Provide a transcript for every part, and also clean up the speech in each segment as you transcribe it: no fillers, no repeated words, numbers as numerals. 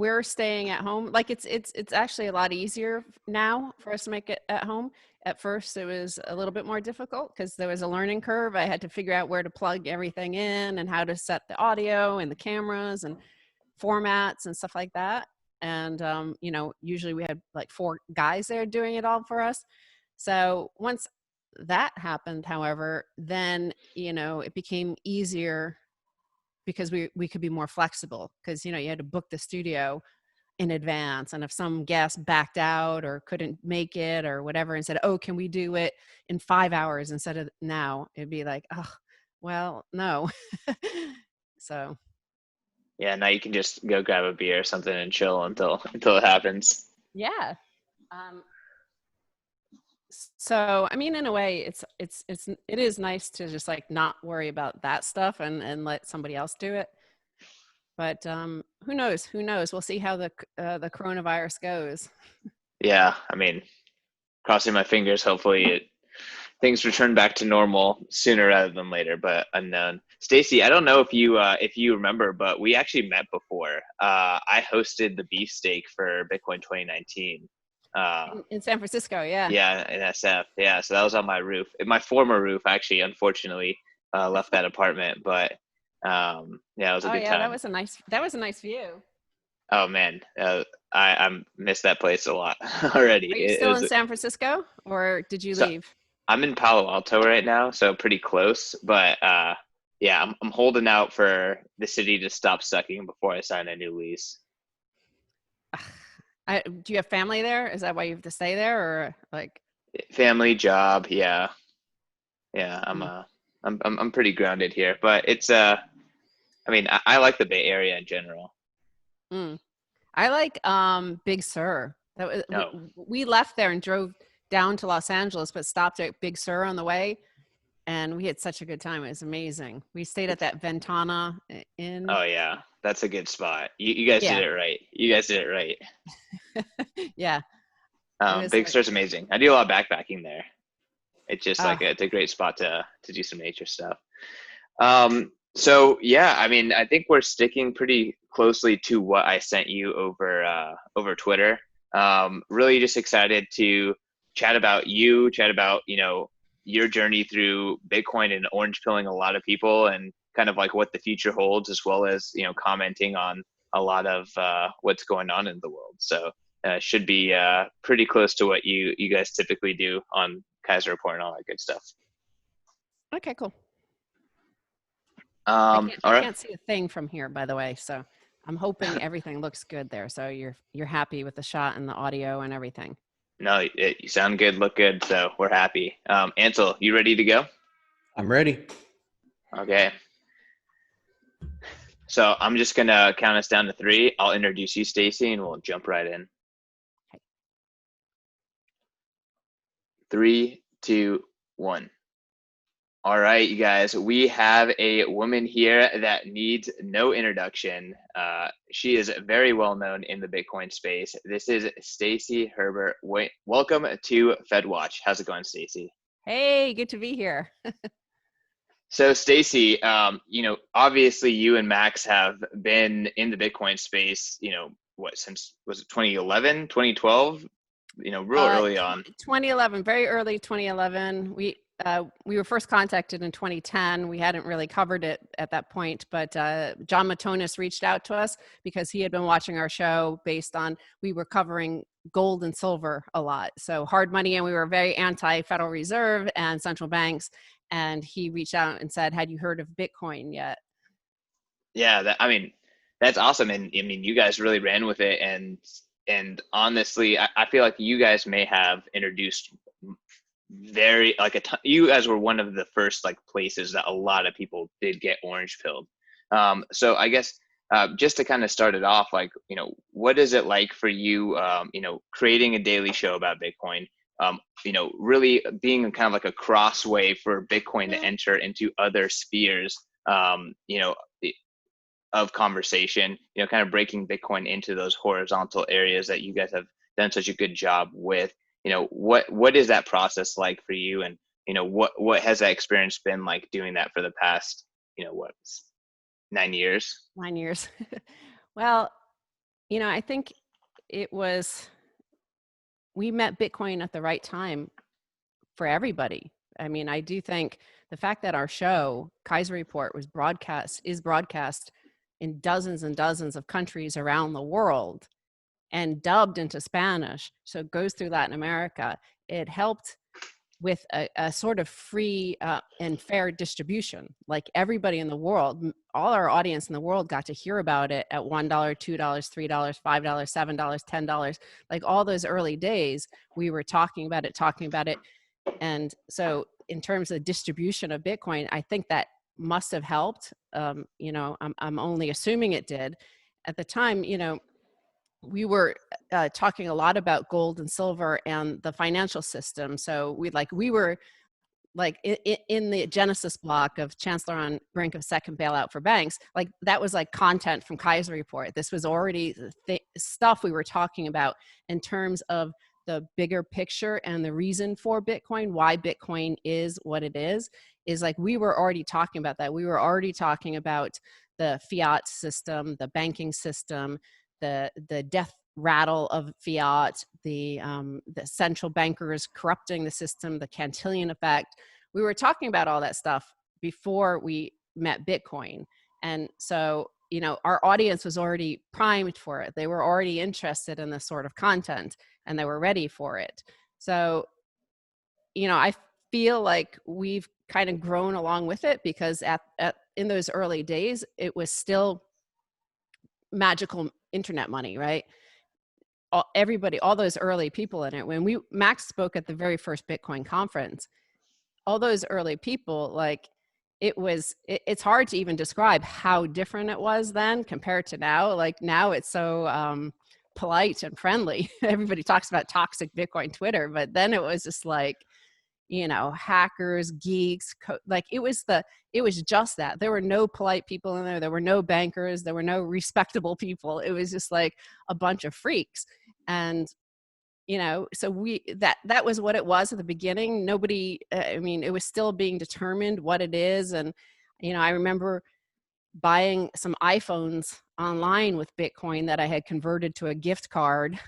we're staying at home. Like it's actually a lot easier now for us to make it at home. At first, it was a little bit more difficult because there was a learning curve. I had to figure out where to plug everything in and how to set the audio and the cameras and formats and stuff like that. And usually we had like 4 guys there doing it all for us. So once that happened, however, then it became easier because we could be more flexible because you had to book the studio in advance, and if some guest backed out or couldn't make it or whatever and said, oh, can we do it in 5 hours instead of now, it'd be like, oh, well, no. So Yeah, now you can just go grab a beer or something and chill until it happens. yeah. So I mean, in a way, it is nice to just like not worry about that stuff and let somebody else do it. But who knows? We'll see how the coronavirus goes. Yeah, I mean, crossing my fingers. Hopefully, things return back to normal sooner rather than later, but unknown. Stacy, I don't know if you remember, but we actually met before. I hosted the beefsteak for Bitcoin 2019. In San Francisco, yeah. Yeah, in SF. Yeah, so that was on my roof. My former roof, actually, unfortunately, left that apartment, but yeah, it was a Oh good yeah, time. that was a nice view. Oh man, I miss that place a lot already. Are you It still was in San Francisco or did you so leave? I'm in Palo Alto right now, so pretty close. But yeah, I'm holding out for the city to stop sucking before I sign a new lease. Do you have family there? Is that why you have to stay there, or like? Family, job, yeah, yeah. Mm, I'm pretty grounded here, but it's I mean, I like the Bay Area in general. mm. I like Big Sur. That was No, we left there and drove down to Los Angeles, but stopped at Big Sur on the way, and we had such a good time. It was amazing. We stayed at it's that Ventana Inn. oh yeah, that's a good spot. You guys did Yeah, it right. You guys did it right. yeah. It was Big like, Sur's amazing. I do a lot of backpacking there. It's just uh, like it's a great spot to do some nature stuff. So yeah, I mean, I think we're sticking pretty closely to what I sent you over Twitter. Really just excited to chat about your journey through Bitcoin and orange pilling a lot of people, and kind of like what the future holds, as well as commenting on a lot of what's going on in the world. So should be pretty close to what you guys typically do on Keiser Report and all that good stuff. okay, cool. All I right. can't see a thing from here, by the way. So I'm hoping everything looks good there. So you're happy with the shot and the audio and everything. No, you sound good, look good, so we're happy. Ansel, you ready to go? I'm ready. Okay. So I'm just gonna count us down to 3. I'll introduce you, Stacy, and we'll jump right in. 3, 2, 1. All right, you guys, we have a woman here that needs no introduction. She is very well known in the Bitcoin space. This is Stacy Herbert. Welcome to FedWatch. How's it going, Stacy? Hey, good to be here. So Stacy, obviously you and Max have been in the Bitcoin space, since, was it 2011, 2012? Real early on. 2011, very early 2011. We were first contacted in 2010. We hadn't really covered it at that point, but John Matonis reached out to us because he had been watching our show based on, we were covering gold and silver a lot. So hard money, and we were very anti-Federal Reserve and central banks. And he reached out and said, had you heard of Bitcoin yet? Yeah, that's awesome. And I mean, you guys really ran with it. And honestly, I feel like you guys may have introduced very like you guys were one of the first like places that a lot of people did get orange pilled. So I guess just to kind of start it off, like, what is it like for you, creating a daily show about Bitcoin, really being kind of like a crossway for Bitcoin to enter into other spheres, of conversation, kind of breaking Bitcoin into those horizontal areas that you guys have done such a good job with. What is that process like for you? And, what has that experience been like doing that for the past, 9 years? 9 years. Well, I think it was, we met Bitcoin at the right time for everybody. I mean, I do think the fact that our show, Keiser Report, is broadcast in dozens and dozens of countries around the world and dubbed into Spanish, so it goes through Latin America. It helped with a sort of free and fair distribution. Like everybody in the world, all our audience in the world got to hear about it at $1, $2, $3, $5, $7, $10. Like all those early days, we were talking about it. And so in terms of distribution of Bitcoin, I think that must have helped. I'm only assuming it did. At the time, we were talking a lot about gold and silver and the financial system. So we were like in the Genesis block of Chancellor on brink of second bailout for banks, like that was like content from Keiser Report. This was already stuff we were talking about in terms of the bigger picture and the reason for Bitcoin, why Bitcoin is what it is like we were already talking about that. We were already talking about the fiat system, the banking system, the death rattle of fiat, the central bankers corrupting the system, the Cantillon effect. We were talking about all that stuff before we met Bitcoin. And so, our audience was already primed for it. They were already interested in this sort of content and they were ready for it. So, I feel like we've kind of grown along with it because in those early days, it was still magical internet money, right? All those early people in it. When Max spoke at the very first Bitcoin conference, all those early people, like it's hard to even describe how different it was then compared to now. Like now it's so polite and friendly. Everybody talks about toxic Bitcoin Twitter, but then it was just like, hackers, geeks, like it was just that. There were no polite people in there. There were no bankers. There were no respectable people. It was just like a bunch of freaks. And, so that was what it was at the beginning. Nobody, it was still being determined what it is. And, I remember buying some iPhones online with Bitcoin that I had converted to a gift card.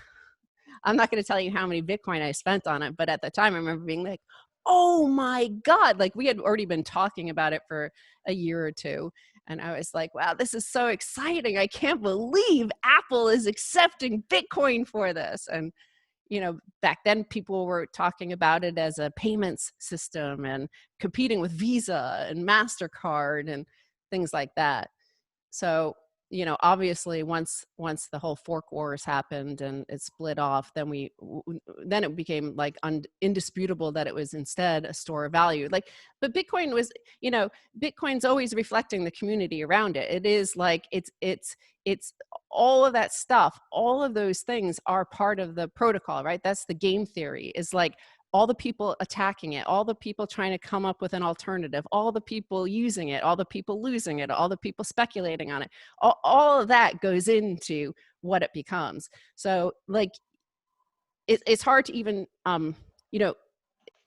I'm not going to tell you how many Bitcoin I spent on it, but at the time I remember being like, oh my God, like we had already been talking about it for a year or two. And I was like, wow, this is so exciting. I can't believe Apple is accepting Bitcoin for this. And, back then people were talking about it as a payments system and competing with Visa and MasterCard and things like that. So, obviously once the whole fork wars happened and it split off, then then it became like indisputable that it was instead a store of value. Like, but Bitcoin was, Bitcoin's always reflecting the community around it. It is like, it's all of that stuff, all of those things are part of the protocol, right? That's the game theory, is like all the people attacking it, all the people trying to come up with an alternative, all the people using it, all the people losing it, all the people speculating on it, all of that goes into what it becomes. So like, it's hard to even,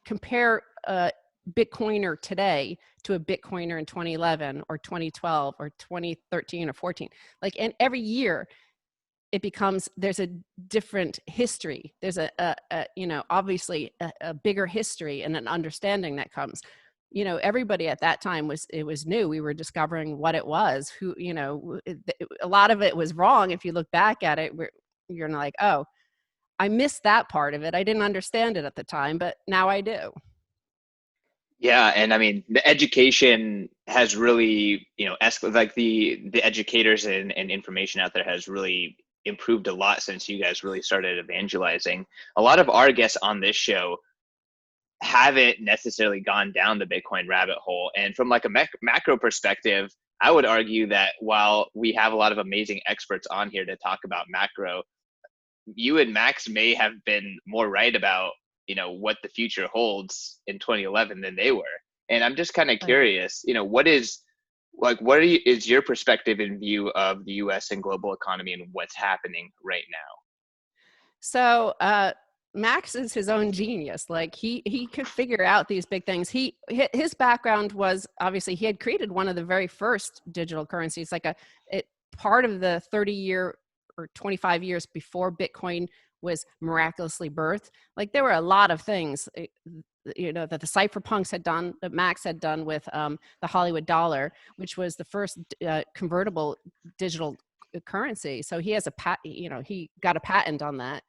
compare a Bitcoiner today to a Bitcoiner in 2011 or 2012 or 2013 or 14. Like, and every year it becomes, there's a different history. There's obviously a bigger history and an understanding that comes. Everybody at that time it was new. We were discovering what it was. A lot of it was wrong. If you look back at it, you're like, oh, I missed that part of it. I didn't understand it at the time, but now I do. Yeah, and I mean the education has really, like the educators and information out there has really improved a lot since you guys really started evangelizing. A lot of our guests on this show haven't necessarily gone down the Bitcoin rabbit hole. And from like a macro perspective, I would argue that while we have a lot of amazing experts on here to talk about macro, you and Max may have been more right about, what the future holds in 2011 than they were. And I'm just kind of curious, is your perspective and view of the US and global economy and what's happening right now? So, Max is his own genius. Like he could figure out these big things. His background was, obviously he had created one of the very first digital currencies, like part of the 30-year or 25 years before Bitcoin was miraculously birthed. Like there were a lot of things, that the cypherpunks had done, that Max had done with the Hollywood dollar, which was the first convertible digital currency. So he has he got a patent on that.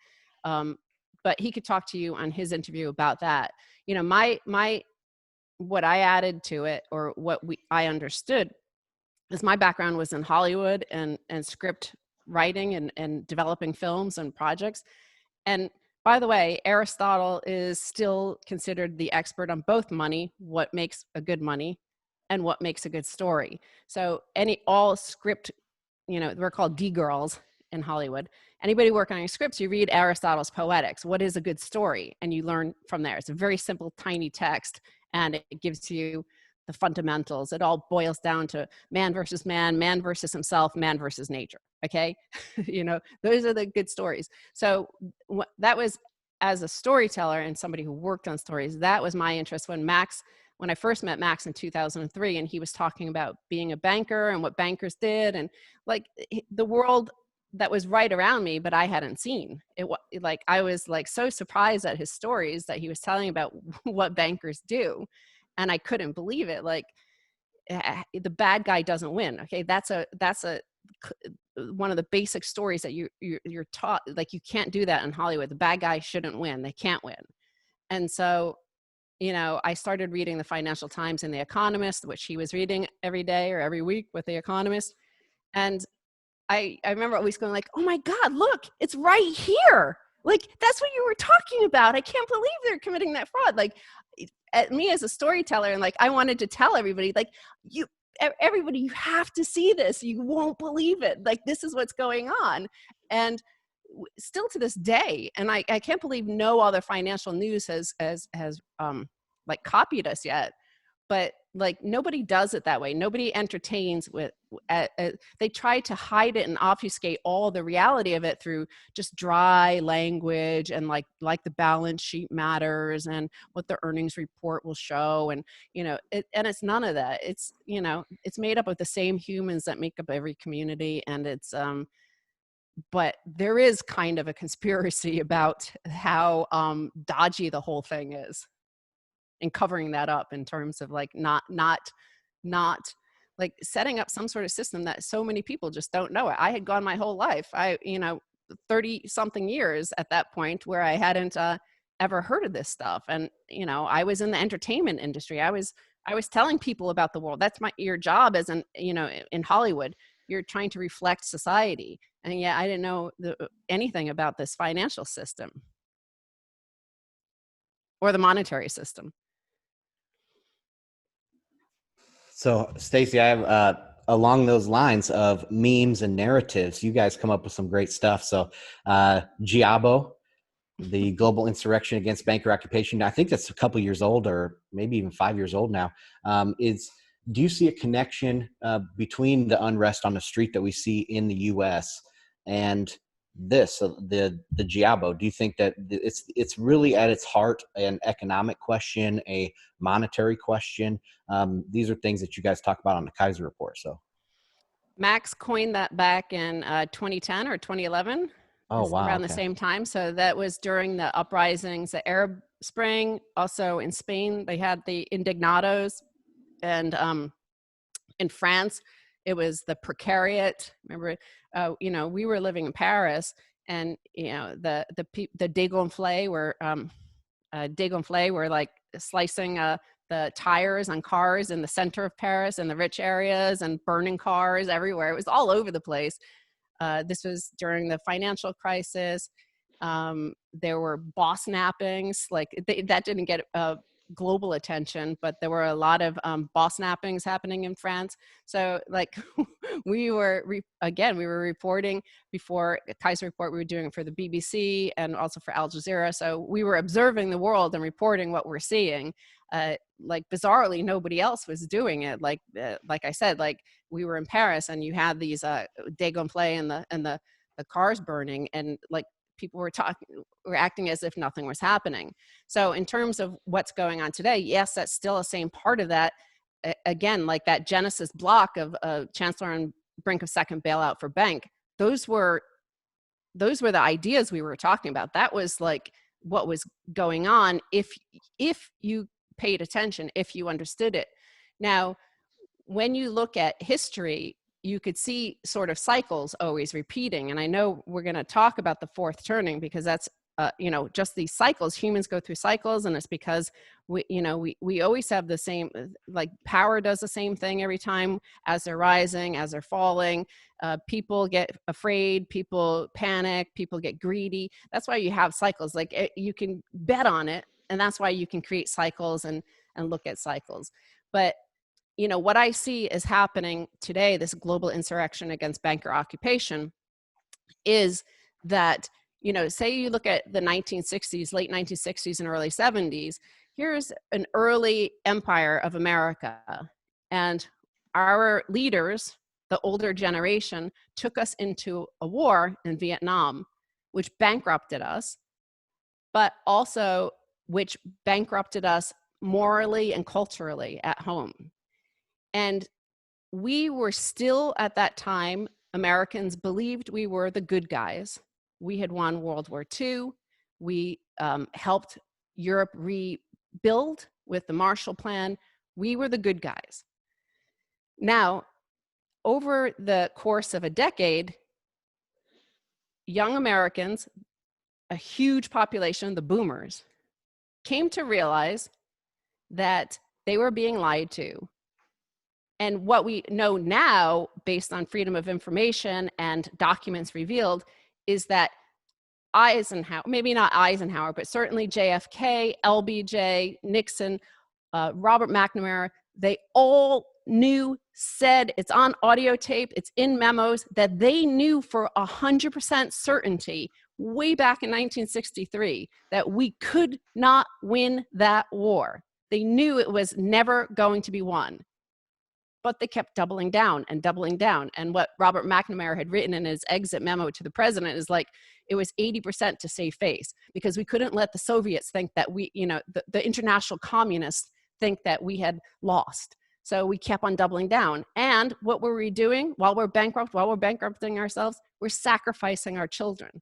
But he could talk to you on his interview about that. What I added to it, or I understood, is my background was in Hollywood and script writing and developing films and projects. And by the way, Aristotle is still considered the expert on both money, what makes a good money, and what makes a good story. So all script, we're called D-girls in Hollywood. Anybody working on your scripts, you read Aristotle's Poetics. What is a good story? And you learn from there. It's a very simple, tiny text, and it gives you the fundamentals. It all boils down to man versus himself, man versus nature. Okay. Those are the good stories. So that was, as a storyteller and somebody who worked on stories, that was my interest when I first met Max in 2003, and he was talking about being a banker and what bankers did, and like the world that was right around me, but I hadn't seen it. Like, I was like so surprised at his stories that he was telling about what bankers do. And I couldn't believe it. Like, the bad guy doesn't win. Okay. That's one of the basic stories that you're taught. Like, you can't do that in Hollywood. The bad guy shouldn't win. They can't win. And so, I started reading the Financial Times and The Economist, which he was reading every day or every week with The Economist. And I remember always going like, oh my God, look, it's right here. Like, that's what you were talking about. I can't believe they're committing that fraud. Like, at me as a storyteller, and like, I wanted to tell everybody, like, everybody, you have to see this. You won't believe it. Like, this is what's going on. And still to this day, and I can't believe no other financial news has like copied us yet. But like, nobody does it that way. Nobody entertains with, they try to hide it and obfuscate all the reality of it through just dry language and like the balance sheet matters and what the earnings report will show. And, and it's none of that. It's, it's made up of the same humans that make up every community. And it's, but there is kind of a conspiracy about how dodgy the whole thing is, and covering that up in terms of like not like setting up some sort of system that so many people just don't know it. I had gone my whole life, 30 something years at that point, where I hadn't ever heard of this stuff. And, I was in the entertainment industry. I was telling people about the world. That's your job as in Hollywood. You're trying to reflect society. And yeah, I didn't know anything about this financial system or the monetary system. So, Stacy, I have along those lines of memes and narratives, you guys come up with some great stuff. So, GIABO, the Global Insurrection Against Banker Occupation, I think that's a couple years old, or maybe even 5 years old now. Do you see a connection between the unrest on the street that we see in the U.S. and the GIABO? Do you think that it's really at its heart an economic question, a monetary question? These are things that you guys talk about on the Keiser Report. So Max coined that back in 2010 or 2011. Oh, wow. Around the same time. So that was during the uprisings, the Arab Spring. Also in Spain, they had the Indignados. And in France, it was the precariat. Remember, we were living in Paris, and the dégonflés were like slicing the tires on cars in the center of Paris and the rich areas, and burning cars everywhere. It was all over the place. This was during the financial crisis. There were boss nappings. Like that didn't get global attention, but there were a lot of boss nappings happening in France. So like we were reporting before Keiser Report. We were doing it for the BBC and also for Al Jazeera. So we were observing the world and reporting what we're seeing. Like bizarrely, nobody else was doing it. Like I said, like we were in Paris and you had these dégonflés and the cars burning, and like people were acting as if nothing was happening. So in terms of what's going on today, yes, that's still the same part of that. Again, like that Genesis block of Chancellor on brink of second bailout for bank, those were those were the ideas we were talking about. That was like what was going on if you paid attention, if you understood it. Now, when you look at history, you could see sort of cycles always repeating. And I know we're going to talk about the fourth turning, because that's, just these cycles. Humans go through cycles, and it's because we always have the same, like power does the same thing every time, as they're rising, as they're falling. People get afraid, people panic, people get greedy. That's why you have cycles. Like you can bet on it, and that's why you can create cycles and look at cycles. But what I see is happening today, this global insurrection against banker occupation, is that, say you look at the 1960s, late 1960s and early 70s, here's an early empire of America. And our leaders, the older generation, took us into a war in Vietnam, which bankrupted us, but also which bankrupted us morally and culturally at home. And we were still, at that time, Americans believed we were the good guys. We had won World War II. We helped Europe rebuild with the Marshall Plan. We were the good guys. Now, over the course of a decade, young Americans, a huge population, the boomers, came to realize that they were being lied to. And what we know now, based on freedom of information and documents revealed, is that Eisenhower, maybe not Eisenhower, but certainly JFK, LBJ, Nixon, Robert McNamara, they all said, it's on audio tape, it's in memos, that they knew for 100% certainty way back in 1963 that we could not win that war. They knew it was never going to be won. But they kept doubling down and doubling down. And what Robert McNamara had written in his exit memo to the president is like, it was 80% to save face, because we couldn't let the Soviets think that the international communists think that we had lost. So we kept on doubling down. And what were we doing while we're bankrupting ourselves? We're sacrificing our children.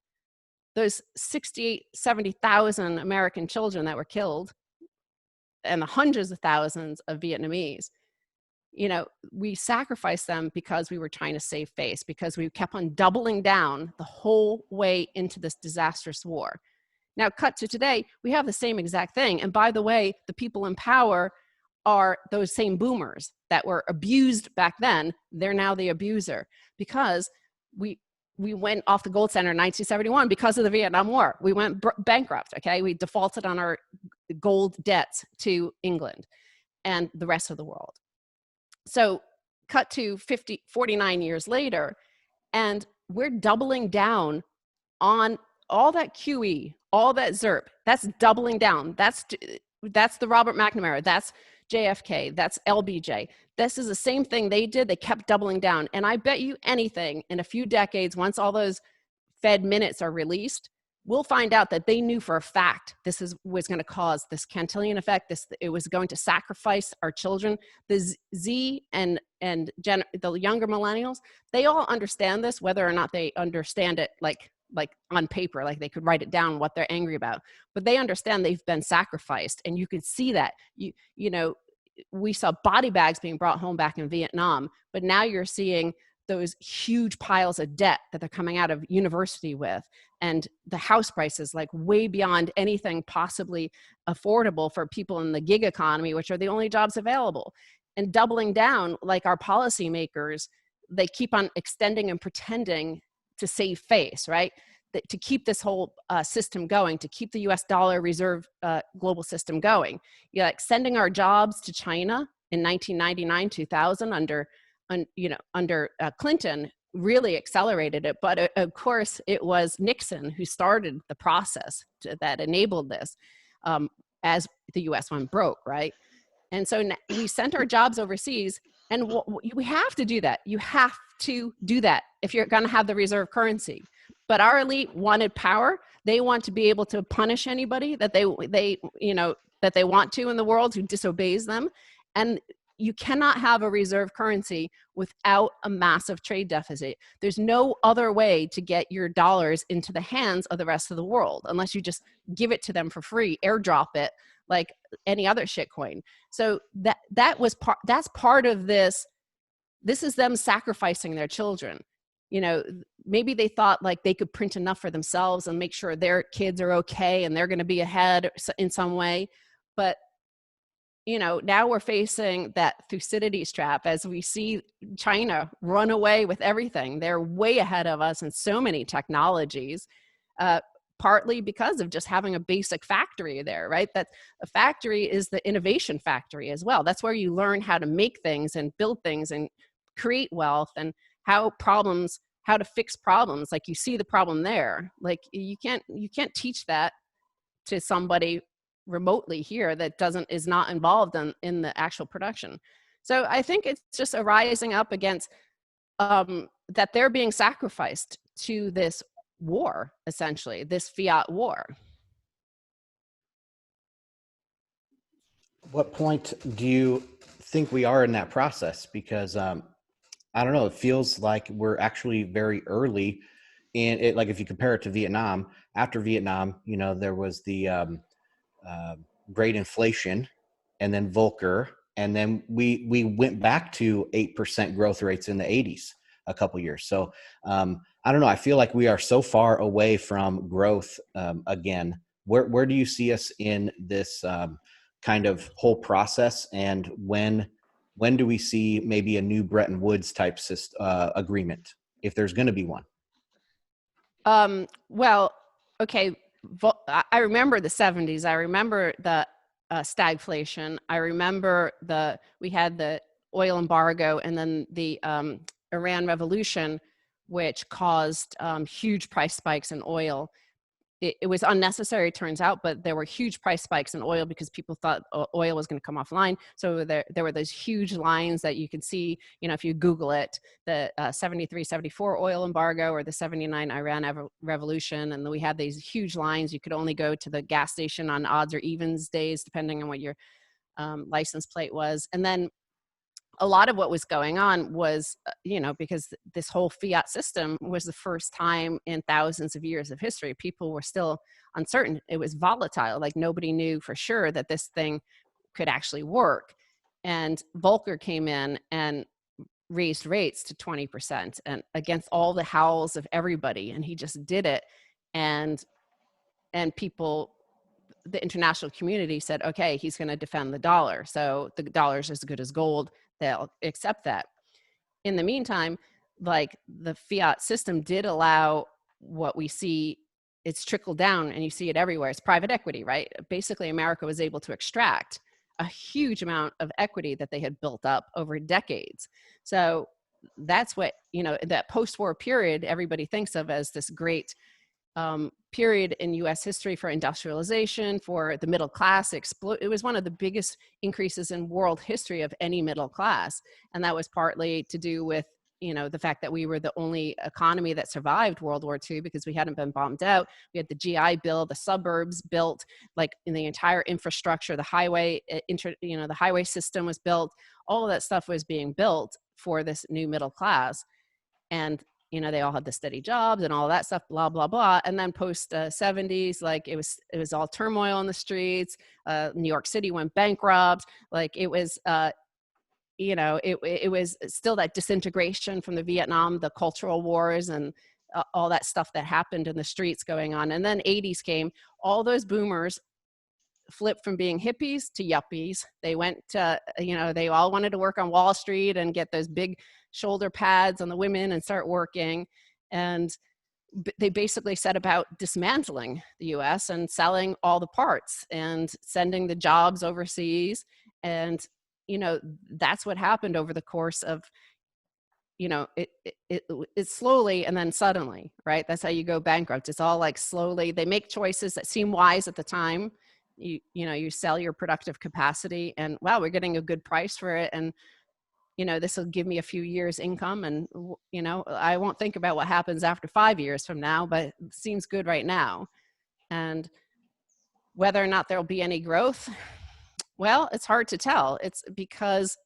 Those 68, 70,000 American children that were killed, and the hundreds of thousands of Vietnamese, we sacrificed them because we were trying to save face, because we kept on doubling down the whole way into this disastrous war. Now, cut to today, we have the same exact thing. And by the way, the people in power are those same boomers that were abused back then. They're now the abuser, because we went off the gold standard in 1971 because of the Vietnam War. We went bankrupt, okay? We defaulted on our gold debts to England and the rest of the world. So cut to 49 years later, and we're doubling down on all that QE, all that ZERP. That's doubling down. That's the Robert McNamara. That's JFK. That's LBJ. This is the same thing they did. They kept doubling down. And I bet you anything, in a few decades, once all those Fed minutes are released, we'll find out that they knew for a fact this was going to cause this Cantillon effect. It was going to sacrifice our children. The Z and the younger millennials, they all understand this, whether or not they understand it like on paper, like they could write it down what they're angry about. But they understand they've been sacrificed, and you could see that. We saw body bags being brought home back in Vietnam, but now you're seeing those huge piles of debt that they're coming out of university with, and the house prices like way beyond anything possibly affordable for people in the gig economy, which are the only jobs available. And doubling down, like our policymakers, they keep on extending and pretending to save face, right? To keep this whole system going, to keep the US dollar reserve global system going. Like sending our jobs to China in 1999, 2000 under Clinton really accelerated it. But of course, it was Nixon who started the process that enabled this as the US went broke, right? And so we sent our jobs overseas, and we have to do that. You have to do that if you're going to have the reserve currency. But our elite wanted power. They want to be able to punish anybody that they want to in the world who disobeys them. And you cannot have a reserve currency without a massive trade deficit. There's no other way to get your dollars into the hands of the rest of the world unless you just give it to them for free, airdrop it like any other shitcoin. So that's part of this. This is them sacrificing their children. You know, maybe they thought like they could print enough for themselves and make sure their kids are okay and they're going to be ahead in some way. But, you know, now we're facing that Thucydides trap as we see China run away with everything. They're way ahead of us in so many technologies, partly because of just having a basic factory there, right? That a factory is the innovation factory as well. That's where you learn how to make things and build things and create wealth and how to fix problems. Like you see the problem there. Like you can't teach that to somebody remotely here that is not involved in the actual production. So I think it's just a rising up against that they're being sacrificed to this war, essentially, this fiat war. What point do you think we are in that process? Because I don't know, it feels like we're actually very early in it. Like if you compare it to Vietnam, after Vietnam, you know, there was the great inflation and then Volcker. And then we went back to 8% growth rates in the 80s a couple years. So I don't know. I feel like we are so far away from growth again. Where do you see us in this kind of whole process? And when do we see maybe a new Bretton Woods type agreement, if there's going to be one? Well, okay. I remember the 70s. I remember the stagflation. I remember we had the oil embargo and then the Iran Revolution, which caused huge price spikes in oil. It was unnecessary, it turns out, but there were huge price spikes in oil because people thought oil was going to come offline. So there were those huge lines that you can see, you know, if you Google it, the 73, 74 oil embargo or the 79 Iran revolution. And then we had these huge lines. You could only go to the gas station on odds or evens days, depending on what your license plate was. And then a lot of what was going on was, you know, because this whole fiat system was the first time in thousands of years of history, people were still uncertain. It was volatile. Like nobody knew for sure that this thing could actually work. And Volcker came in and raised rates to 20% and against all the howls of everybody. And he just did it. And people, the international community said, okay, he's going to defend the dollar. So the dollar's as good as gold. They'll accept that. In the meantime, like the fiat system did allow what we see, it's trickled down and you see it everywhere. It's private equity, right? Basically, America was able to extract a huge amount of equity that they had built up over decades. So that's what, you know, that post-war period everybody thinks of as this great period in U.S. history for industrialization, for the middle class. It was one of the biggest increases in world history of any middle class. And that was partly to do with, you know, the fact that we were the only economy that survived World War II because we hadn't been bombed out. We had the GI Bill, the suburbs built, like in the entire infrastructure, the highway, the highway system was built. All of that stuff was being built for this new middle class. And you know, they all had the steady jobs and all that stuff, blah, blah, blah. And then post 70s, like it was all turmoil in the streets. New York City went bankrupt. Like it was, it was still that disintegration from the Vietnam, the cultural wars and all that stuff that happened in the streets going on. And then 80s came, all those boomers flipped from being hippies to yuppies. They went to, they all wanted to work on Wall Street and get those big shoulder pads on the women and start working. And they basically set about dismantling the US and selling all the parts and sending the jobs overseas. And, that's what happened over the course of, it slowly and then suddenly, right? That's how you go bankrupt. It's all like slowly. They make choices that seem wise at the time. You sell your productive capacity and wow, we're getting a good price for it. And, this will give me a few years income and, I won't think about what happens after 5 years from now, but it seems good right now. And whether or not there'll be any growth, well, it's hard to tell. It's because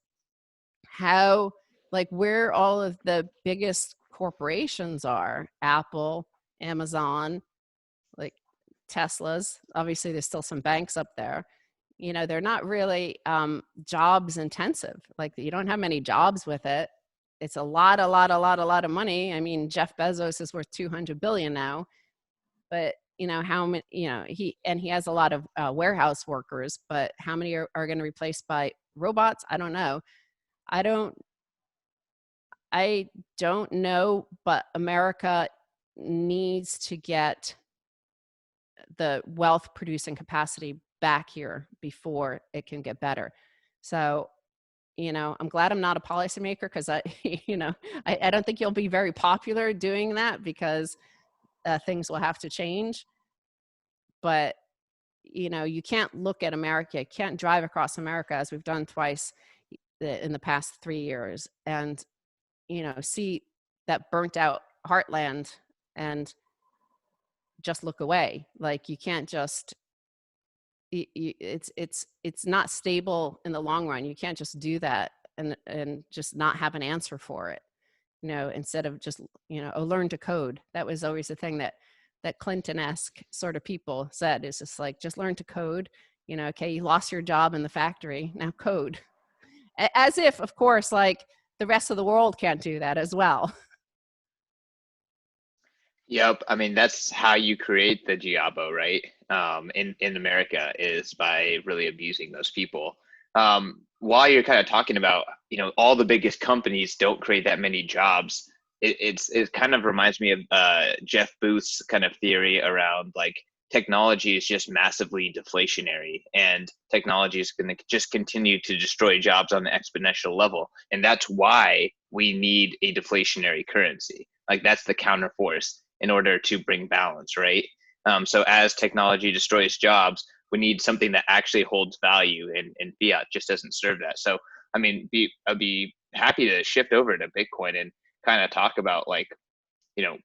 how, like, where all of the biggest corporations are, Apple, Amazon, like Tesla's, obviously there's still some banks up there. You know, they're not really jobs intensive. Like, you don't have many jobs with it. It's a lot of money. I mean, Jeff Bezos is worth 200 billion now, but you know, how many, you know, he has a lot of warehouse workers, but how many are going to be replaced by robots? I don't know. I don't I don't know, but America needs to get the wealth producing capacity back here before it can get better. So, you know, I'm glad I'm not a policymaker, because you know, I don't think you'll be very popular doing that, because things will have to change. But, you know, you can't look at America, you can't drive across America, as we've done twice in the past 3 years, and, you know, see that burnt out heartland and just look away. Like, you can't just, it's not stable in the long run. You can't just do that and just not have an answer for it. You know, instead of just, you know, learn to code. That was always the thing that Clinton-esque sort of people said, is just like, just learn to code. You know, okay, you lost your job in the factory, now code. As if, of course, like, the rest of the world can't do that as well. Yep. I mean, that's how you create the GIABO, right? In America, is by really abusing those people. While you're kind of talking about, you know, all the biggest companies don't create that many jobs, it kind of reminds me of Jeff Booth's kind of theory around, like, technology is just massively deflationary, and technology is going to just continue to destroy jobs on the exponential level. And that's why we need a deflationary currency. Like, that's the counterforce in order to bring balance, right? So as technology destroys jobs, we need something that actually holds value, and fiat just doesn't serve that. So, I mean, I'd be happy to shift over to Bitcoin and kind of talk about, like, you know,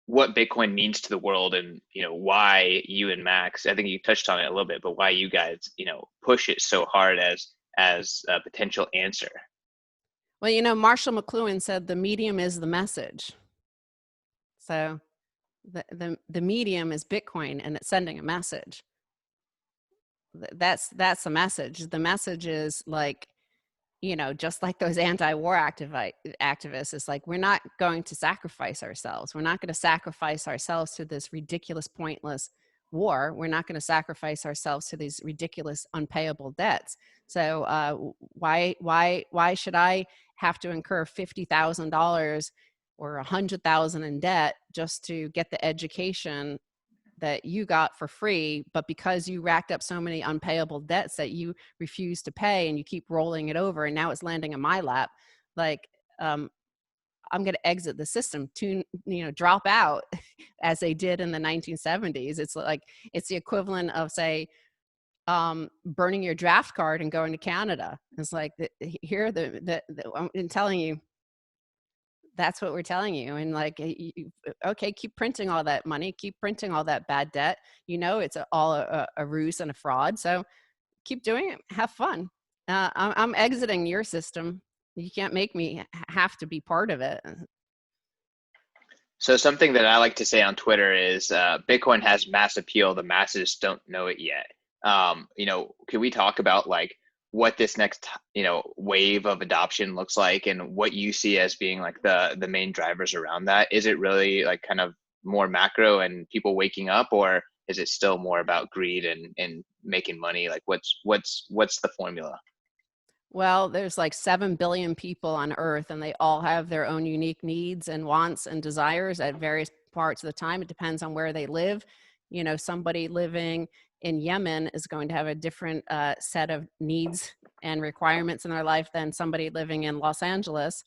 what Bitcoin means to the world, and, you know, why you and Max, I think you touched on it a little bit, but why you guys, you know, push it so hard as a potential answer. Well, you know, Marshall McLuhan said the medium is the message. So the medium is Bitcoin, and it's sending a message. That's the message. The message is, like, you know, just like those anti-war activists, it's like, we're not going to sacrifice ourselves. We're not going to sacrifice ourselves to this ridiculous, pointless war. We're not going to sacrifice ourselves to these ridiculous, unpayable debts. So why should I have to incur $50,000 or $100,000 in debt just to get the education that you got for free, but because you racked up so many unpayable debts that you refuse to pay, and you keep rolling it over, and now it's landing in my lap, like, I'm going to exit the system, to, you know, drop out, as they did in the 1970s. It's like, it's the equivalent of, say, burning your draft card and going to Canada. It's like, here, I'm telling you, that's what we're telling you. And, like, okay, keep printing all that money, keep printing all that bad debt. You know, it's all a ruse and a fraud. So keep doing it. Have fun. I'm exiting your system. You can't make me have to be part of it. So something that I like to say on Twitter is, Bitcoin has mass appeal. The masses don't know it yet. You know, can we talk about, like, what this next, you know, wave of adoption looks like, and what you see as being, like, the main drivers around that? Is it really, like, kind of more macro and people waking up, or is it still more about greed and making money? Like, what's the formula? Well, there's like 7 billion people on Earth, and they all have their own unique needs and wants and desires at various parts of the time. It depends on where they live. You know, somebody living in Yemen is going to have a different set of needs and requirements in their life than somebody living in Los Angeles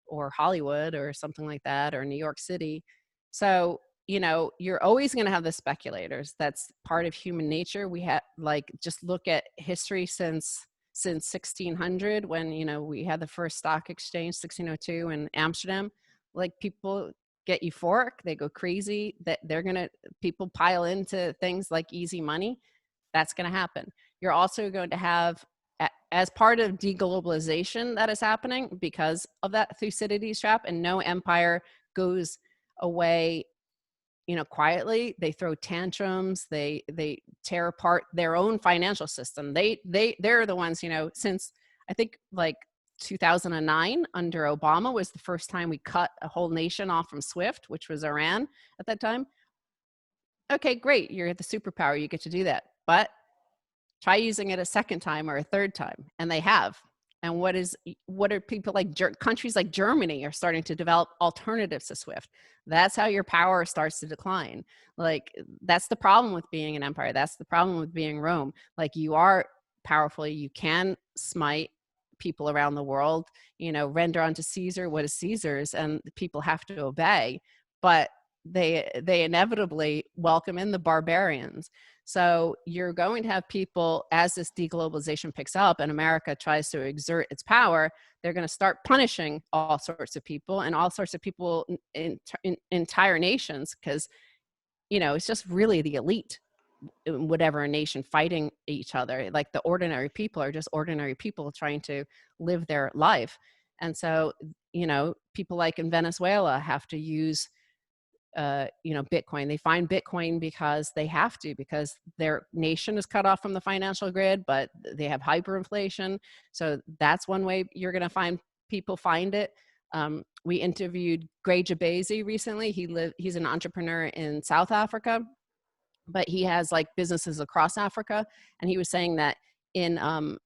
or Hollywood or something like that, or New York City. So, you know, you're always going to have the speculators. That's part of human nature. We have, like, just look at history since 1600, when, you know, we had the first stock exchange, 1602 in Amsterdam. Like, people get euphoric, they go crazy, that people pile into things like easy money. That's going to happen. You're also going to have as part of deglobalization that is happening because of that Thucydides trap, and no empire goes away, quietly. They throw tantrums. They tear apart their own financial system. They're the ones, since I think like 2009 under Obama was the first time we cut a whole nation off from SWIFT, which was Iran at that time. Okay, great. You're the superpower. You get to do that. But try using it a second time or a third time. And they have. And what are people like countries like Germany are starting to develop alternatives to SWIFT. That's how your power starts to decline. Like, that's the problem with being an empire. That's the problem with being Rome. Like, you are powerful. You can smite people around the world, render unto Caesar what is Caesar's, and the people have to obey. But they inevitably welcome in the barbarians. So you're going to have people, as this deglobalization picks up and America tries to exert its power, they're going to start punishing all sorts of people and all sorts of people in entire nations, because, it's just really the elite in whatever nation fighting each other. Like, the ordinary people are just ordinary people trying to live their life. And so, people like in Venezuela have to use Bitcoin. They find Bitcoin because they have to, because their nation is cut off from the financial grid, but they have hyperinflation. So that's one way you're going to find people find it. We interviewed Gray Jabezi recently. He's an entrepreneur in South Africa, but he has like businesses across Africa. And he was saying that in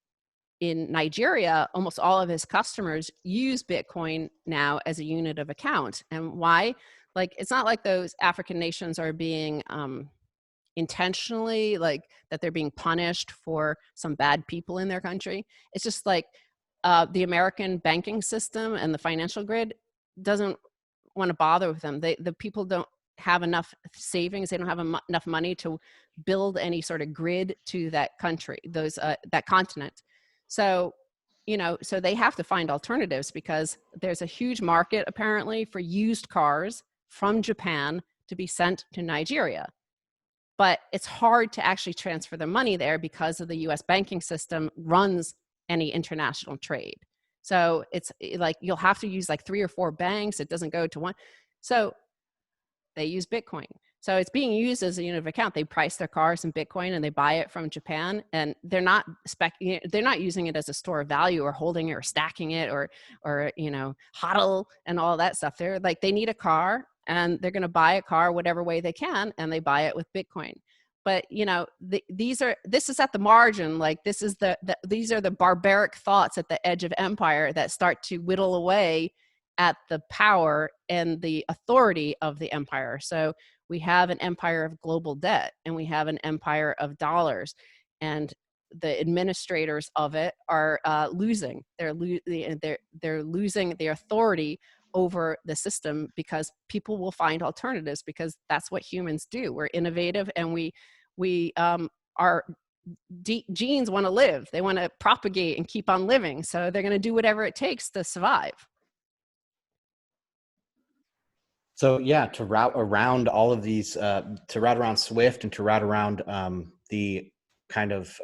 Nigeria, almost all of his customers use Bitcoin now as a unit of account. And why? Like, it's not like those African nations are being intentionally, like, that they're being punished for some bad people in their country. It's just like the American banking system and the financial grid doesn't want to bother with them. The people don't have enough savings. They don't have enough money to build any sort of grid to that country, that continent. So, so they have to find alternatives, because there's a huge market apparently for used cars from Japan to be sent to Nigeria. But it's hard to actually transfer the money there because of the US banking system runs any international trade. So it's like you'll have to use like 3 or 4 banks. It doesn't go to one. So they use Bitcoin. So it's being used as a unit of account. They price their cars in Bitcoin and they buy it from Japan, and they're not using it as a store of value or holding it or stacking it or hodl and all that stuff. They're like, they need a car and they're going to buy a car whatever way they can, and they buy it with Bitcoin. But this is at the margin. Like, these are the barbaric thoughts at the edge of empire that start to whittle away at the power and the authority of the empire. So we have an empire of global debt, and we have an empire of dollars, and the administrators of it are losing. They're losing the authority over the system, because people will find alternatives, because that's what humans do. We're innovative, and our genes want to live. They want to propagate and keep on living. So they're going to do whatever it takes to survive. So yeah, to route around all of these, to route around SWIFT and to route around the kind of,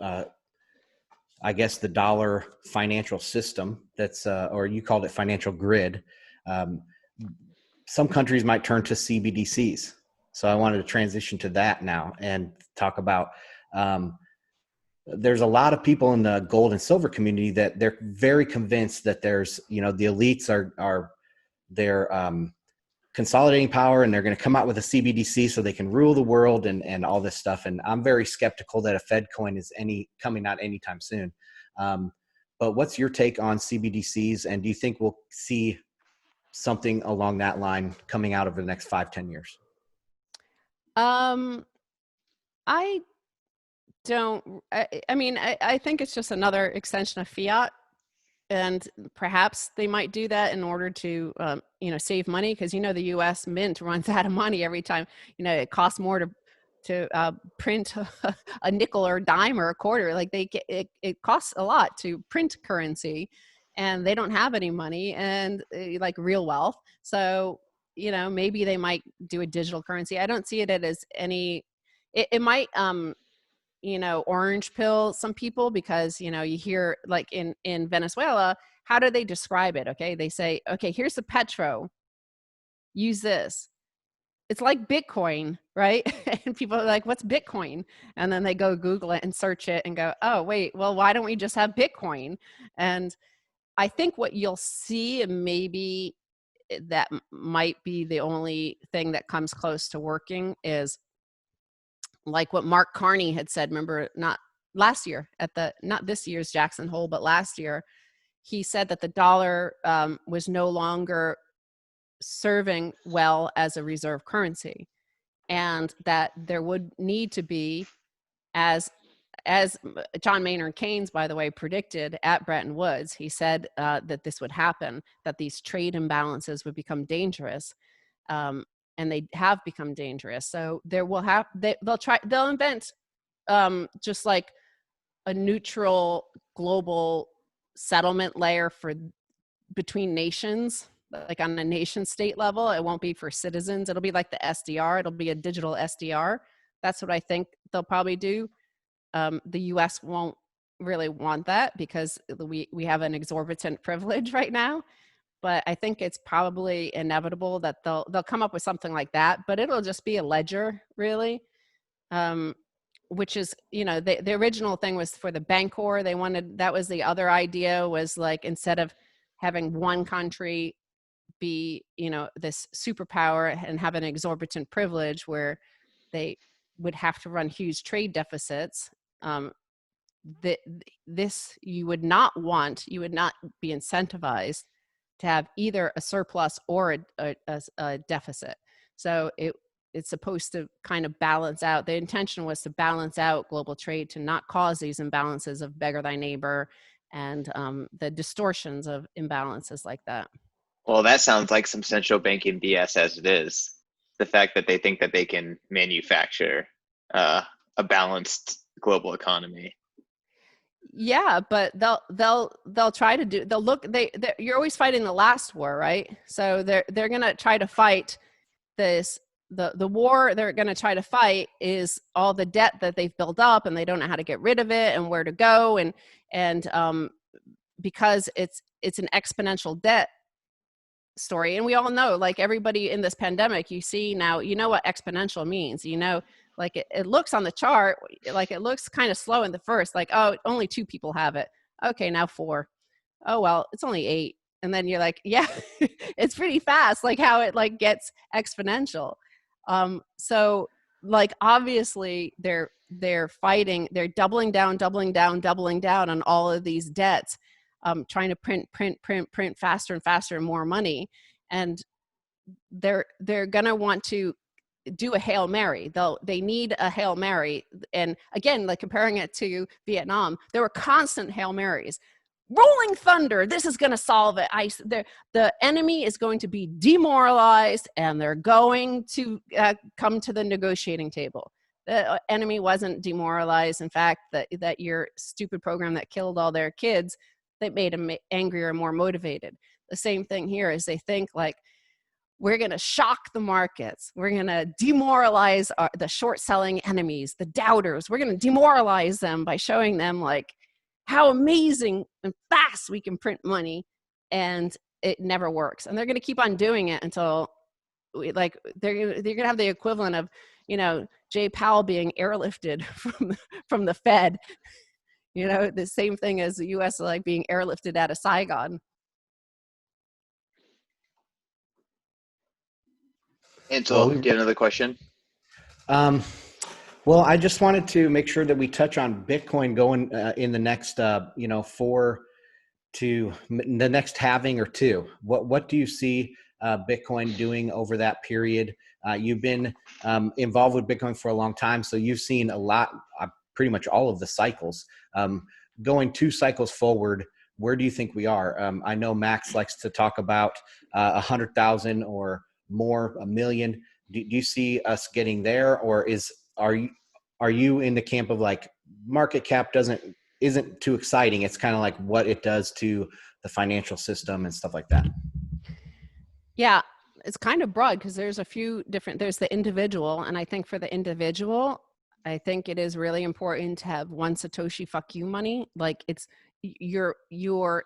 I guess, the dollar financial system that's, or you called it financial grid. Some countries might turn to CBDCs. So I wanted to transition to that now and talk about, there's a lot of people in the gold and silver community that they're very convinced that there's, the elites they're consolidating power, and they're going to come out with a CBDC so they can rule the world and all this stuff. And I'm very skeptical that a Fed coin is coming out anytime soon. But what's your take on CBDCs? And do you think we'll see something along that line coming out over the next 5-10 years? I don't, I mean, I think it's just another extension of fiat. And perhaps they might do that in order to, save money, because, the U.S. Mint runs out of money every time. It costs more to print a nickel or a dime or a quarter. Like, it costs a lot to print currency, and they don't have any money and like real wealth. So, maybe they might do a digital currency. I don't see it as any. It might orange pill some people, because, you hear like in Venezuela, how do they describe it? Okay. They say, okay, here's the petro, use this. It's like Bitcoin, right? And people are like, what's Bitcoin? And then they go Google it and search it and go, oh, wait, well, why don't we just have Bitcoin? And I think what you'll see, and maybe that might be the only thing that comes close to working, is like what Mark Carney had said, remember, not last year not this year's Jackson Hole, but last year, he said that the dollar was no longer serving well as a reserve currency, and that there would need to be, as John Maynard Keynes, by the way, predicted at Bretton Woods, he said that this would happen, that these trade imbalances would become dangerous, and they have become dangerous. So they'll invent just like a neutral global settlement layer for between nations, like on a nation state level. It won't be for citizens. It'll be like the SDR. It'll be a digital SDR. That's what I think they'll probably do. The US won't really want that because we have an exorbitant privilege right now. But I think it's probably inevitable that they'll come up with something like that. But it'll just be a ledger, really. Which is, the original thing was for the Bancor. That was the other idea, was like, instead of having one country be, this superpower and have an exorbitant privilege where they would have to run huge trade deficits, this you would not be incentivized to have either a surplus or a deficit. So it's supposed to kind of balance out. The intention was to balance out global trade, to not cause these imbalances of beggar thy neighbor and the distortions of imbalances like that. Well, that sounds like some central banking BS as it is. The fact that they think that they can manufacture a balanced global economy. Yeah, but they'll try to do. You're always fighting the last war, right? So they're gonna try to fight this. The war they're going to try to fight is all the debt that they've built up, and they don't know how to get rid of it and where to go, and because it's an exponential debt story. And we all know, like everybody in this pandemic, you see now, what exponential means. Like it looks on the chart, like it looks kind of slow in the first, like, oh, only 2 people have it. Okay, now 4. Oh, well, it's only 8. And then you're like, yeah, it's pretty fast, like how it like gets exponential. So like, obviously they're fighting, they're doubling down on all of these debts, trying to print faster and faster and more money. And they're going to want to do a Hail Mary. They need a Hail Mary. And again, like comparing it to Vietnam, there were constant Hail Marys. Rolling thunder, this is going to solve it. The enemy is going to be demoralized, and they're going to come to the negotiating table. The enemy wasn't demoralized. In fact, that your stupid program that killed all their kids, that made them angrier and more motivated. The same thing here is they think like, we're going to shock the markets. We're going to demoralize the short selling enemies, the doubters. We're going to demoralize them by showing them like how amazing and fast we can print money, and it never works. And they're going to keep on doing it until they're going to have the equivalent of, Jay Powell being airlifted from the Fed, the same thing as the U.S. like being airlifted out of Saigon. Ansel, do you have another question? Well, I just wanted to make sure that we touch on Bitcoin going in the next, 4 to the next halving or 2. What do you see Bitcoin doing over that period? You've been involved with Bitcoin for a long time, so you've seen a lot, pretty much all of the cycles. Going 2 cycles forward, where do you think we are? I know Max likes to talk about 100,000 or more, 1 million. Do you see us getting there, or are you in the camp of like market cap isn't too exciting? It's kind of like what it does to the financial system and stuff like that. Yeah, it's kind of broad because there's a few different. There's the individual, and I think for the individual, I think it is really important to have one Satoshi fuck you money. Like it's your your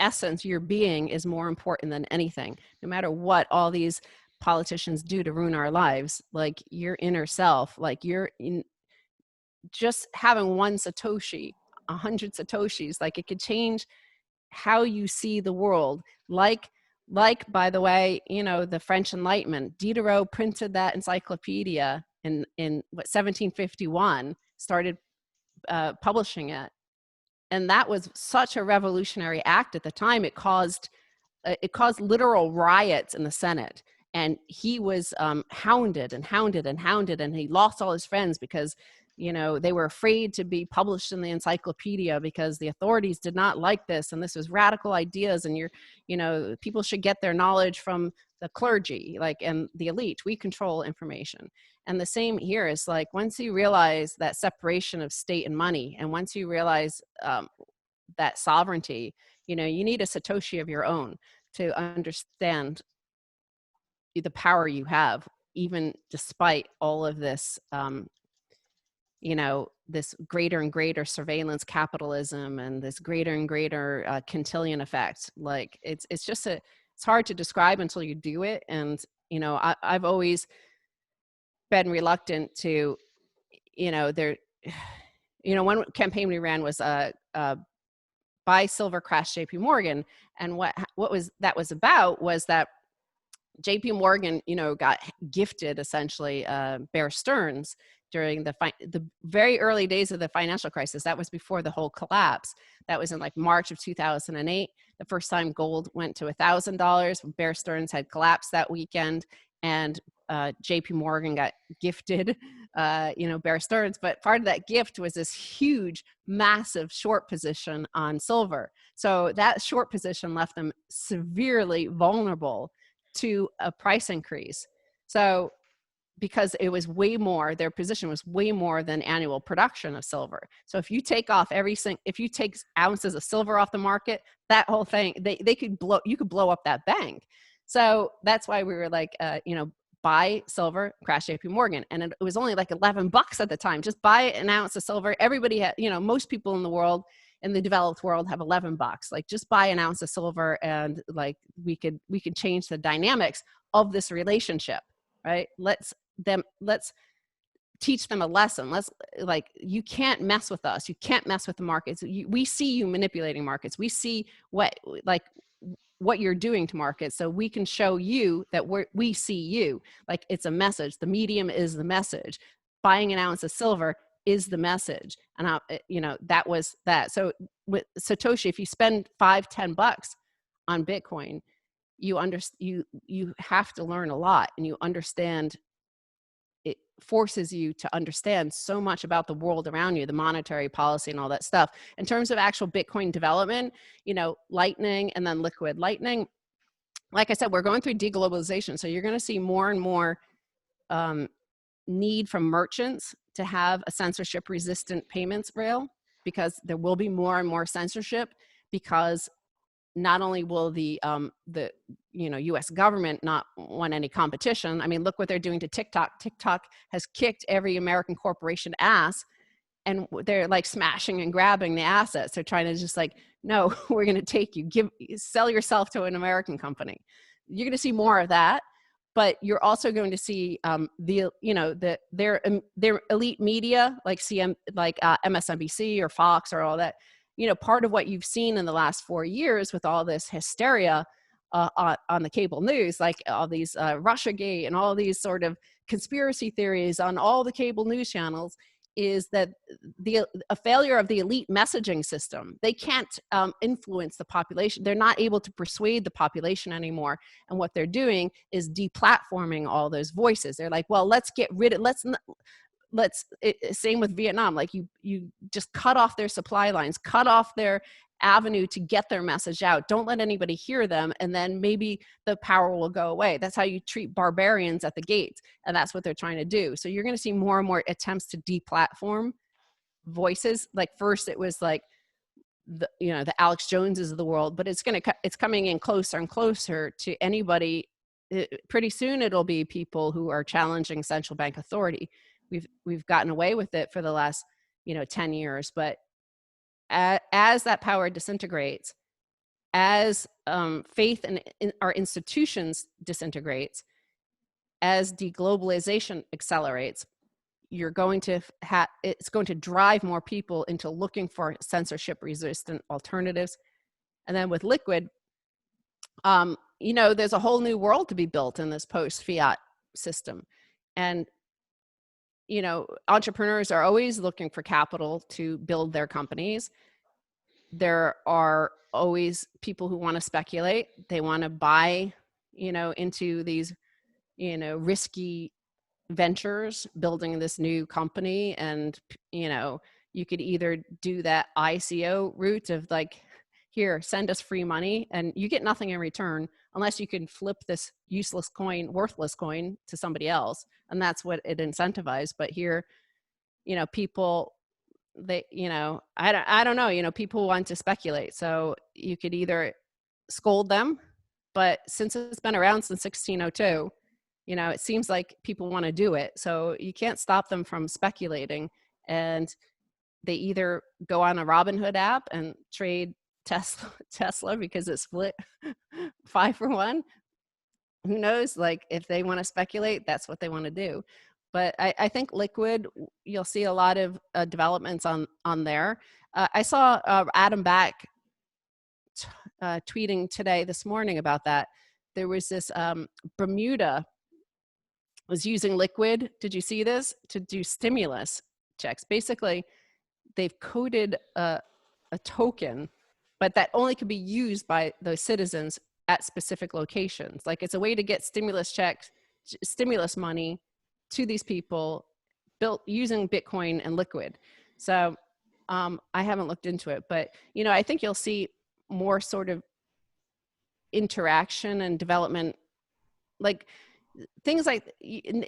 essence, your being is more important than anything. No matter what all these politicians do to ruin our lives, like your inner self, like just having one Satoshi, 100 Satoshis, like it could change how you see the world. Like by the way, the French Enlightenment, Diderot printed that encyclopedia in what 1751, started publishing it, and that was such a revolutionary act at the time. It caused literal riots in the Senate, and he was hounded and hounded and hounded, and he lost all his friends because they were afraid to be published in the encyclopedia because the authorities did not like this, and this was radical ideas, and people should get their knowledge from the clergy, like, and the elite. We control information. And the same here is like, once you realize that separation of state and money, and once you realize that sovereignty, you need a Satoshi of your own to understand the power you have, even despite all of this, this greater and greater surveillance capitalism and this greater and greater quintillion effect. Like it's hard to describe until you do it. And, I've always been reluctant to, one campaign we ran was buy silver, crash JP Morgan. And what was about was that JP Morgan, got gifted essentially Bear Stearns during the very early days of the financial crisis. That was before the whole collapse. That was in like March of 2008. The first time gold went to $1,000. Bear Stearns had collapsed that weekend, and JP Morgan got gifted, Bear Stearns. But part of that gift was this huge, massive short position on silver. So that short position left them severely vulnerable to a price increase. So because it was way more, their position was way more than annual production of silver. So if you take off if you take ounces of silver off the market, that whole thing, you could blow up that bank. So that's why we were like, buy silver, crash JP Morgan. And it was only like $11 at the time. Just buy an ounce of silver. Everybody had, most people in the world, in the developed world, have $11. Like, just buy an ounce of silver, and like we could change the dynamics of this relationship, right? Let's teach them a lesson. You can't mess with us. You can't mess with the markets. We see you manipulating markets. We see what you're doing to markets, so we can show you that we see you. Like, it's a message. The medium is the message. Buying an ounce of silver is the message. And that was that. So with Satoshi, if you spend $5-10 on Bitcoin, you have to learn a lot, and you understand. It forces you to understand so much about the world around you, the monetary policy and all that stuff. In terms of actual Bitcoin development, Lightning and then Liquid Lightning, like I said, we're going through deglobalization. So you're going to see more and more need from merchants to have a censorship resistant payments rail, because there will be more and more censorship, because not only will the U.S. government not want any competition. I mean, look what they're doing to TikTok. TikTok has kicked every American corporation ass, and they're like smashing and grabbing the assets. They're trying to just like, no, we're going to take you, sell yourself to an American company. You're going to see more of that, but you're also going to see their elite media like MSNBC or Fox or all that. Part of what you've seen in the last 4 years with all this hysteria on the cable news, like all these Russiagate and all these sort of conspiracy theories on all the cable news channels, is that a failure of the elite messaging system. They can't influence the population. They're not able to persuade the population anymore. And what they're doing is deplatforming all those voices. They're like, well, let's get rid of, same with Vietnam. Like you just cut off their supply lines, cut off their avenue to get their message out. Don't let anybody hear them, and then maybe the power will go away. That's how you treat barbarians at the gates, and that's what they're trying to do. So you're going to see more and more attempts to deplatform voices. Like, first it was like the Alex Joneses of the world, but it's coming in closer and closer to anybody. Pretty soon it'll be people who are challenging central bank authority. we've gotten away with it for the last 10 years. But as that power disintegrates, as faith in our institutions disintegrates, as deglobalization accelerates, you're going to it's going to drive more people into looking for censorship resistant alternatives. And then with liquid, there's a whole new world to be built in this post fiat system. And entrepreneurs are always looking for capital to build their companies. There are always people who want to speculate. They want to buy, into these, risky ventures, building this new company. And, you could either do that ICO route of like, here, send us free money, and you get nothing in return unless you can flip this useless coin, worthless coin, to somebody else. And that's what it incentivized. But here, people, they, I don't know, people want to speculate. So you could either scold them, but since it's been around since 1602, it seems like people want to do it. So you can't stop them from speculating. And they either go on a Robinhood app and trade Tesla because it's split 5 for 1. Who knows? Like, if they want to speculate, that's what they want to do. But I think liquid, you'll see a lot of developments on there. I saw Adam Back tweeting this morning about that. There was this Bermuda was using liquid. Did you see this? To do stimulus checks. Basically, they've coded a token, but that only could be used by those citizens at specific locations. Like, it's a way to get stimulus money to these people built using Bitcoin and liquid. So I haven't looked into it, but I think you'll see more sort of interaction and development, like things like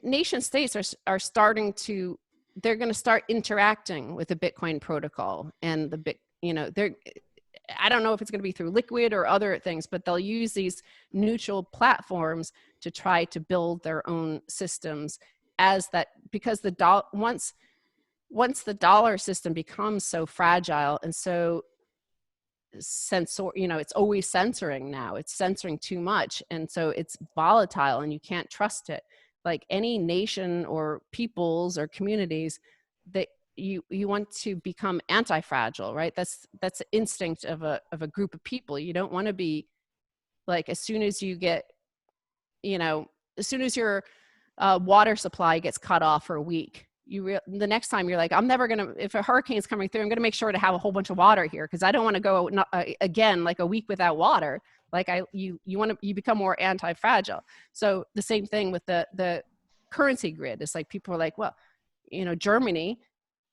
nation states are starting to, they're going to start interacting with the Bitcoin protocol and they're, I don't know if it's going to be through liquid or other things, but they'll use these neutral platforms to try to build their own systems as that, because once the dollar system becomes so fragile and so it's always censoring now. It's censoring too much. And so it's volatile and you can't trust it. Like any nation or peoples or communities, that you want to become anti-fragile, right? That's the instinct of a group of people. You don't want to be like, as soon as you get, as soon as your water supply gets cut off for a week, the next time you're like, I'm never going to, if a hurricane's coming through, I'm going to make sure to have a whole bunch of water here, because I don't want to go again like a week without water. Like you become more anti-fragile. So the same thing with the currency grid. It's like people are like, well, Germany,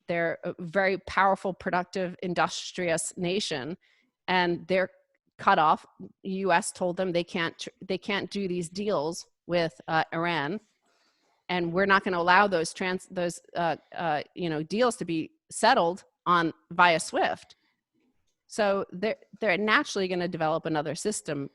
they're a very powerful, productive, industrious nation, and they're cut off. The U.S. told them they can't do these deals with Iran, and we're not going to allow those deals to be settled on via SWIFT. So they're naturally going to develop another system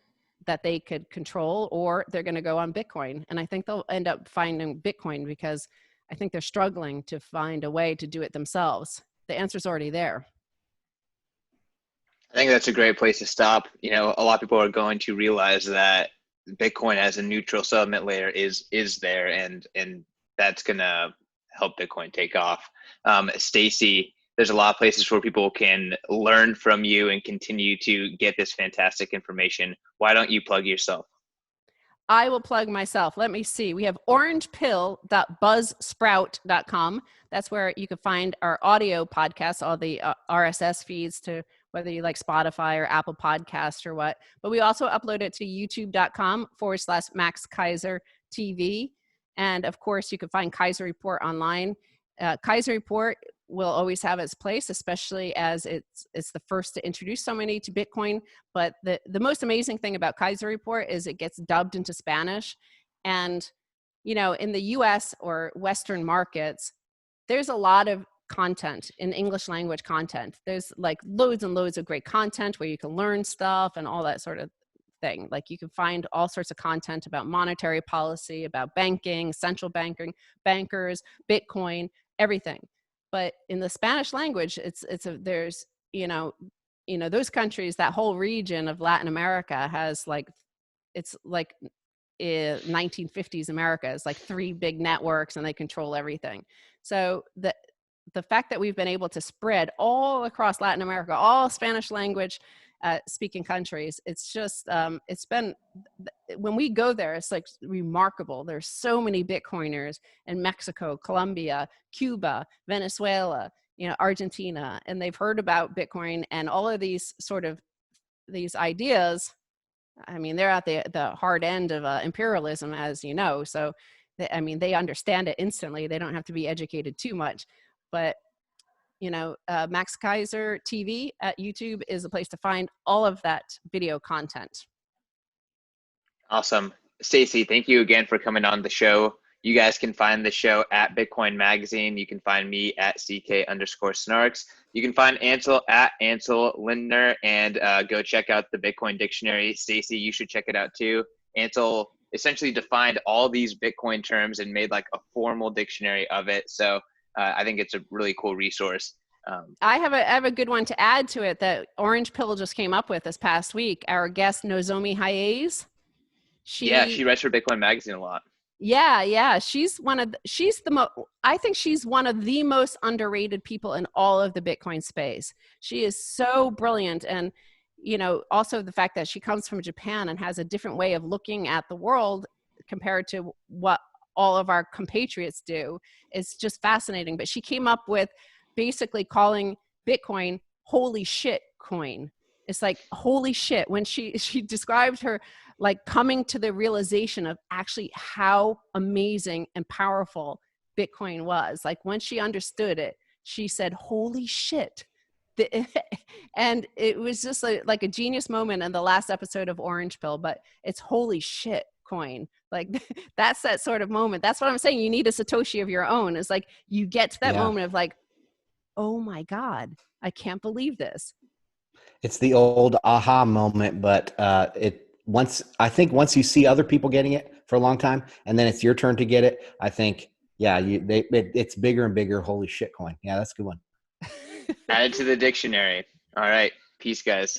that they could control, or they're going to go on Bitcoin. And I think they'll end up finding Bitcoin, because I think they're struggling to find a way to do it themselves. The answer's already there. I think that's a great place to stop. A lot of people are going to realize that Bitcoin as a neutral settlement layer is there, and that's going to help Bitcoin take off. Stacy, there's a lot of places where people can learn from you and continue to get this fantastic information. Why don't you plug yourself? I will plug myself. Let me see. We have orangepill.buzzsprout.com. That's where you can find our audio podcasts, all the RSS feeds to whether you like Spotify or Apple Podcasts or what. But we also upload it to youtube.com/Max Keiser TV. And of course, you can find Keiser Report online. Keiser Report will always have its place, especially as it's the first to introduce so many to Bitcoin. But the most amazing thing about Keiser Report is it gets dubbed into Spanish. And, in the US or Western markets, there's a lot of content in English language content. There's like loads and loads of great content where you can learn stuff and all that sort of everything. Like you can find all sorts of content about monetary policy, about banking, central banking, bankers, Bitcoin, everything. But in the Spanish language, there's, those countries, that whole region of Latin America has like, it's like 1950s America is like 3 big networks and they control everything. So the fact that we've been able to spread all across Latin America, all Spanish language speaking countries, it's just, it's been, when we go there, it's like remarkable. There's so many Bitcoiners in Mexico, Colombia, Cuba, Venezuela, Argentina, and they've heard about Bitcoin and all of these these ideas. I mean, they're at the hard end of imperialism, as you know. So, they understand it instantly. They don't have to be educated too much. But, Max Keiser TV at YouTube is a place to find all of that video content. Awesome. Stacy, thank you again for coming on the show. You guys can find the show at Bitcoin Magazine. You can find me at CK_Snarks. You can find Ansel at Ansel Lindner, and go check out the Bitcoin Dictionary. Stacy, you should check it out too. Ansel essentially defined all these Bitcoin terms and made like a formal dictionary of it. So I think it's a really cool resource. I have a good one to add to it that Orange Pill just came up with this past week. Our guest Nozomi Hayes. She writes for Bitcoin Magazine a lot. Yeah. I think she's one of the most underrated people in all of the Bitcoin space. She is so brilliant. And, also the fact that she comes from Japan and has a different way of looking at the world compared to what all of our compatriots do is just fascinating. But she came up with basically calling Bitcoin holy shit coin. It's like, holy shit. When she described her like coming to the realization of actually how amazing and powerful Bitcoin was. Like when she understood it, she said, holy shit. And it was just like a genius moment in the last episode of Orange Pill, but it's holy shit coin. Like that's that sort of moment. That's what I'm saying. You need a Satoshi of your own. It's like you get to that moment of like, oh my God, I can't believe this. It's the old aha moment, but once you see other people getting it for a long time, and then it's your turn to get it, I think, it's bigger and bigger. Holy shit coin. Yeah, that's a good one. Add it to the dictionary. All right. Peace, guys.